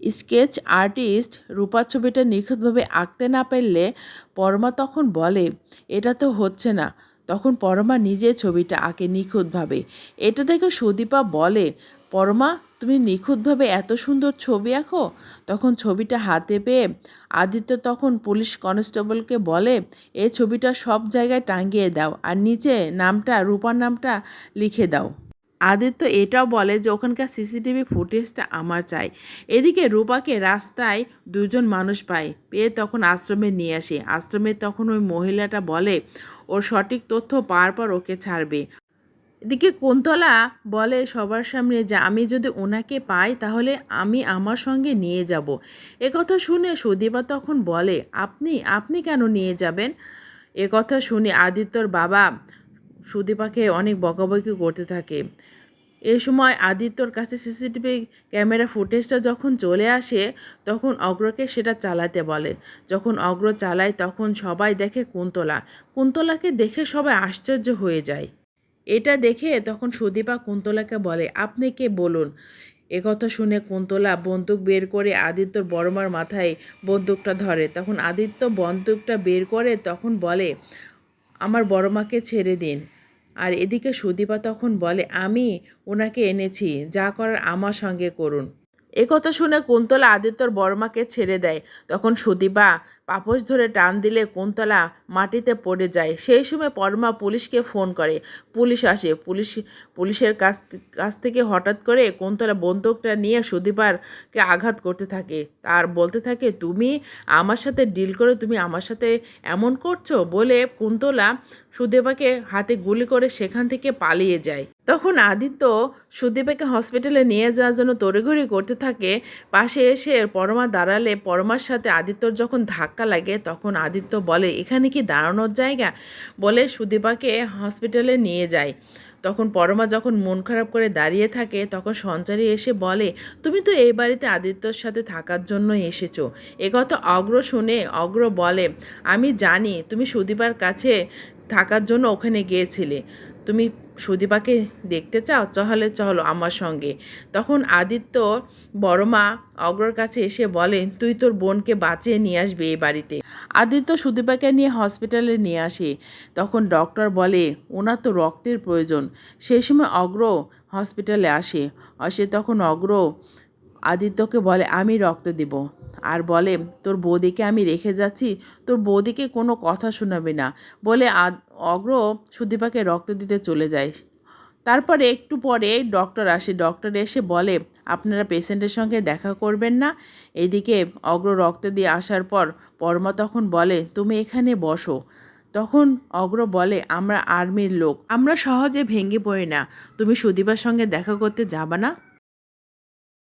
Sketch artist রূপার ছবিটা নিখুঁতভাবে আঁকতে না পারলে পরমা তখন বলে, এটা তো হচ্ছে না। তখন পরমা নিজে ছবিটা আঁকে নিখুঁতভাবে। এটা দেখে সুদীপা বলে, পরমা, তুমি নিখুঁতভাবে এত সুন্দর ছবি আঁকো? তখন ছবিটা হাতে পেয়ে আদিত্য তখন পুলিশ কনস্টেবলকে বলে, এই ছবিটা সব জায়গায় টাঙিয়ে দাও আর নিচে নামটা, রূপার নামটা লিখে দাও। আদিত্য এটাও বলে যে ওখানকার সিসিটিভি ফুটেজটা আমার চাই। এদিকে রূপাকে রাস্তায় দুজন মানুষ পেয়ে তখন আশ্রমে নিয়ে আসে। আশ্রমে তখন ওই মহিলাটা বলে ওর সঠিক তথ্য পাওয়ার পর ওকে ছাড়বে। এদিকে কুন্তলা বলে সবার সামনে যে আমি যদি ওনাকে পাই তাহলে আমি আমার সঙ্গে নিয়ে যাব। একথা শুনে সুদীপা তখন বলে, আপনি আপনি কেন নিয়ে যাবেন? একথা শুনে আদিত্যর বাবা সুদীপাকে অনেক বকাবকি করতে থাকে। এ সময় আদিত্যর কাছে সিসিটিভি ক্যামেরা ফুটেজটা যখন চলে আসে তখন অগ্রকে সেটা চালাতে বলে। যখন অগ্র চালায় তখন সবাই দেখে কুন্তলাকে দেখে সবাই আশ্চর্য হয়ে যায়। এটা দেখে তখন সুদীপা কুন্তলাকে বলে, আপনি কে বলুন? একথা শুনে কুন্তলা বন্দুক বের করে আদিত্যর বড়মার মাথায় বন্দুকটা ধরে। তখন আদিত্য বন্দুকটা বের করে তখন বলে, আমার বড়মাকে ছেড়ে দিন। আর এদিকে সুদীপা তখন বলে, আমি ওনাকে এনেছি, যা করার আমার সঙ্গে করুন। একথা শুনে কুন্তলা আদিত্যর বড়মাকে ছেড়ে দেয়। তখন সুদীপা পাপোশ ধরে টান দিলে কুন্তলা মাটিতে পড়ে যায়। সেই সময় পরমা পুলিশকে ফোন করে। পুলিশ আসে। পুলিশের কাছ থেকে হঠাৎ করে কুন্তলা বন্দুকটা নিয়ে সুদীপারকে আঘাত করতে থাকে। আর বলতে থাকে, তুমি আমার সাথে ডিল করে তুমি আমার সাথে এমন করছো বলে কুন্তলা সুদীপাকে হাতে গুলি করে সেখান থেকে পালিয়ে যায়। তখন আদিত্য সুদীপাকে হসপিটালে নিয়ে যাওয়ার জন্য তড়িঘড়ি করতে থাকে। পাশে এসে পরমা দাঁড়ালে পরমার সাথে আদিত্যর যখন ধাক্কা লাগে তখন আদিত্য বলে, এখানে কি দাঁড়ানোর জায়গা? বলে সুদীপাকে হসপিটালে নিয়ে যায়। তখন পরমা যখন মন খারাপ করে দাঁড়িয়ে থাকে তখন সঞ্চারী এসে বলে, তুমি তো এই বাড়িতে আদিত্যর সাথে থাকার জন্য এসেছো। একথা অগ্র শুনে অগ্র বলে, আমি জানি তুমি সুদীপার কাছে থাকার জন্য ওখানে গিয়েছিলে। তুমি সুদীপাকে দেখতে চাও? তাহলে চলো আমার সঙ্গে। তখন আদিত্য বড়মা অগ্রর কাছে এসে বলে, তুই তোর বোনকে বাঁচিয়ে নিয়ে আসবি এই বাড়িতে। আদিত্য সুদীপাকে নিয়ে হসপিটালে নিয়ে আসে। তখন ডক্টর বলে, ওনার তো রক্তের প্রয়োজন। সেই সময় অগ্র হসপিটালে আসে তখন অগ্র আদিত্যকে বলে, আমি রক্ত দেব। আর বলে, তোর বৌদিকে আমি রেখে যাচ্ছি, তোর বৌদিকে কোনো কথা শোনাবে না বলে অগ্র সুদীপাকে রক্ত দিতে চলে যায়। তারপরে একটু পরে ডক্টর আসে। ডক্টর এসে বলে, আপনারা পেশেন্টের সঙ্গে দেখা করবেন না? এদিকে অগ্র রক্ত দিয়ে আসার পর পরমা তখন বলে, তুমি এখানে বসো। তখন অগ্র বলে, আমরা আর্মির লোক, আমরা সহজে ভেঙে পড়ি না। তুমি সুদীপার সঙ্গে দেখা করতে যাবা না?